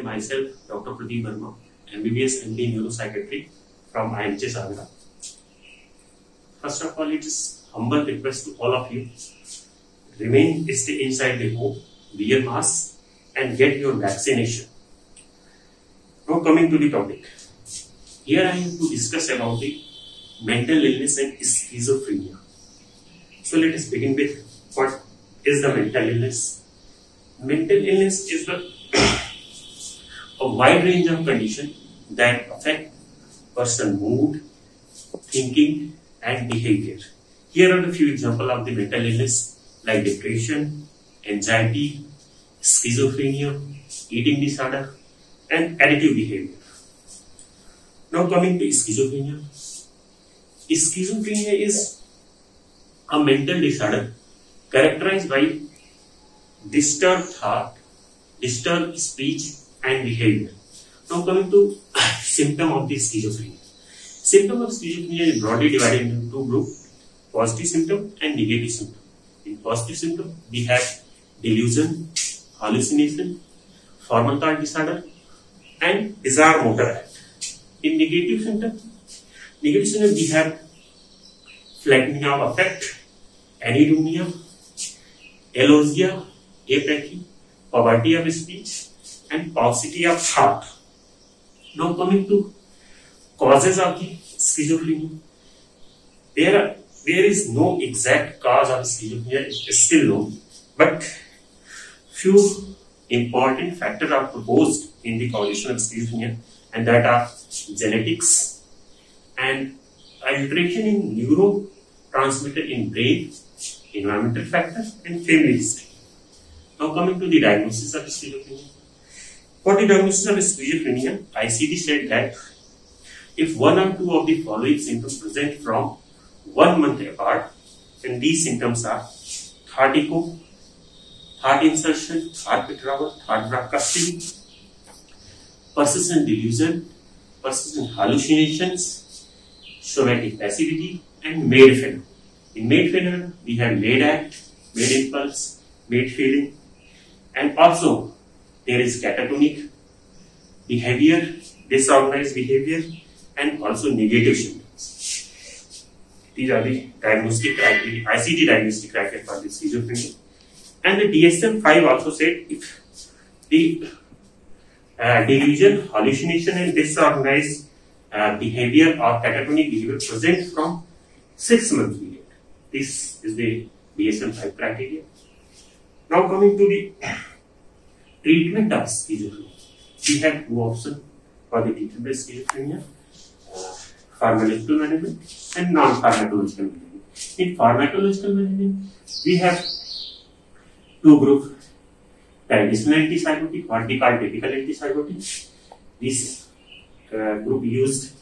myself, Dr. Pradeep Verma, MBBS MD Neuropsychiatry from IMHS Agra. First of all, it is humble request to all of you, stay inside the home, wear mask and get your vaccination. Now coming to the topic. Here I am to discuss about the mental illness and schizophrenia. So let us begin with what is the mental illness. Mental illness is a wide range of conditions that affect person's mood, thinking and behavior. Here are the few examples of the mental illness like depression, anxiety, schizophrenia, eating disorder and addictive behavior. Now coming to schizophrenia. Schizophrenia is a mental disorder characterized by disturbed thought, disturbed speech and behavior. Now coming to symptom of the schizophrenia. Symptom of schizophrenia is broadly divided into two groups, positive symptom and negative symptom. In positive symptom, we have delusion, hallucination, formal thought disorder and bizarre motor act. In negative symptom, we have flattening of affect, anhedonia, alogia, apathy, poverty of speech and paucity of thought. Now coming to causes of the schizophrenia. There is no exact cause of schizophrenia, it is still known, but few important factors are proposed in the causation of schizophrenia, and that are genetics and alteration in neurotransmitter in brain, environmental factors and family history. Now coming to the diagnosis of schizophrenia. For the diagnosis of schizophrenia, ICD said that if one or two of the following symptoms present from 1 month apart, and these symptoms are thought echo, thought insertion, thought withdrawal, thought broadcasting, persistent delusion, persistent hallucinations, somatic passivity, and made phenomenon. In made phenomenon, we have made act, made impulse, made feeling, and also there is catatonic behavior, disorganized behavior, and also negative symptoms. These are the diagnostic criteria, ICD diagnostic criteria for the schizophrenia. And the DSM-5 also said if the delusion, hallucination and disorganized behavior or catatonic behavior present from 6 months period. This is the DSM-5 criteria. Now coming to the treatment of schizophrenia. We have two options for the treatment of schizophrenia, pharmacological management and non-pharmacological management. In pharmacological management, we have two groups, traditional antipsychotic, what we call typical antipsychotic. This group used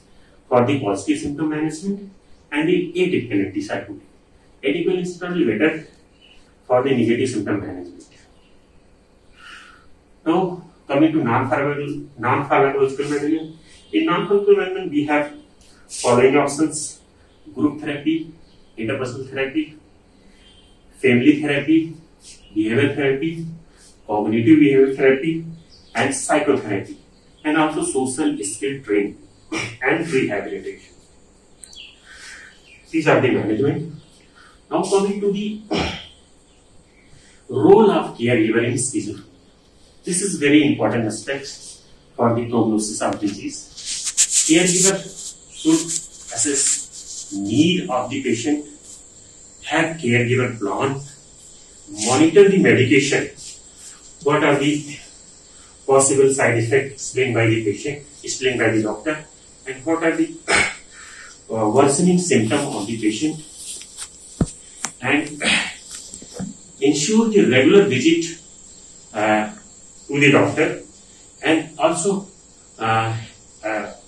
for the positive symptom management, and the atypical antipsychotic. Atypical is probably better for the negative symptom management. Now coming to non-pharmacological management. In non-pharmacological management, we have following options: group therapy, interpersonal therapy, family therapy, behavior therapy, cognitive behavior therapy, and psychotherapy, and also social skill training and rehabilitation. These are the management. Now coming to the role of caregiver in schizophrenia. This is very important aspect for the prognosis of disease. Caregiver should assess need of the patient, have caregiver plan, monitor the medication, what are the possible side effects explained by the patient, explained by the doctor, and what are the worsening symptoms of the patient, and ensure the regular visit to the doctor, and also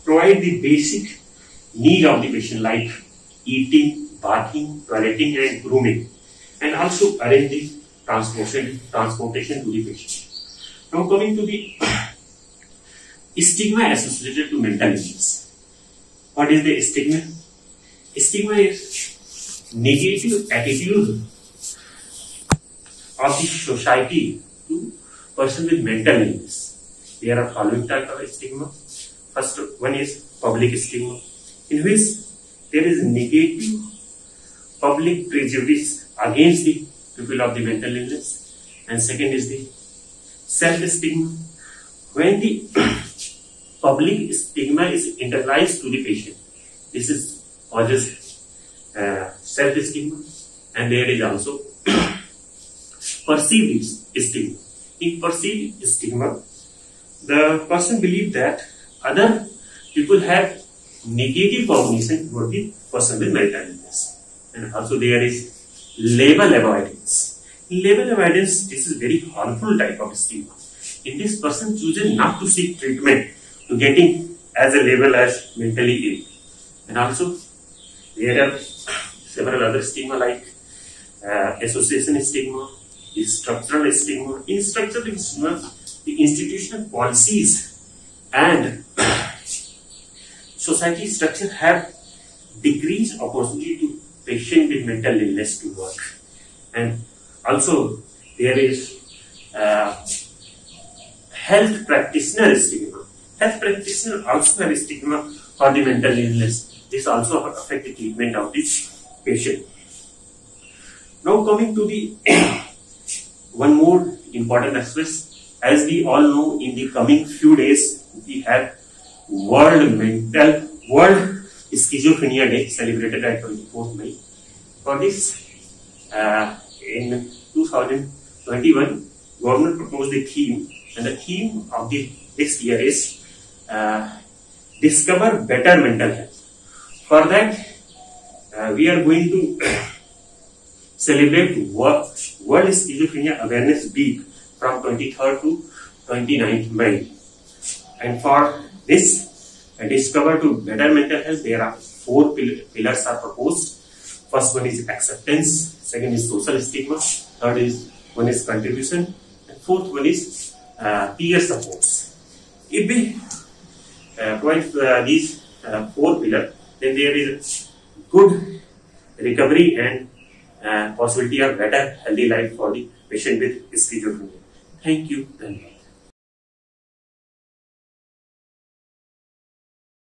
provide the basic need of the patient like eating, bathing, toileting and grooming, and also arrange the transportation to the patient. Now coming to the stigma associated to mental illness. What is the stigma? Stigma is negative attitude of the society to person with mental illness. there are following type of stigma. First one is public stigma, in which there is negative public prejudice against the people of the mental illness. And second is the self-stigma, when the public stigma is internalized to the patient. This is causes self-stigma. And there is also perceived stigma. In perceived stigma, the person believes that other people have negative cognition toward the person with mental illness. And also there is label avoidance. In label avoidance, this is very harmful type of stigma. In this, person chooses not to seek treatment to getting as a label as mentally ill. And also there are several other stigma like association stigma, the structural stigma. In structural stigma, the institutional policies and society structure have decreased opportunity to patient with mental illness to work. And also there is health practitioner stigma. Health practitioner also have stigma for the mental illness. This also affect the treatment of this patient. Now coming to the one more important aspect, as we all know, in the coming few days we have World Schizophrenia Day celebrated at 24th May. For this, in 2021, government proposed the theme, and the theme of this year is Discover Better Mental Health. For that, we are going to celebrate World Schizophrenia Awareness Week from 23rd to 29th May. And for this Discover to Better Mental Health, there are 4 pillars are proposed. First one is acceptance, second is social stigma, third one is contribution, and fourth one is peer supports. If we provide these 4 pillars, then there is good recovery and possibility of better healthy life for the patient with schizophrenia. Thank you.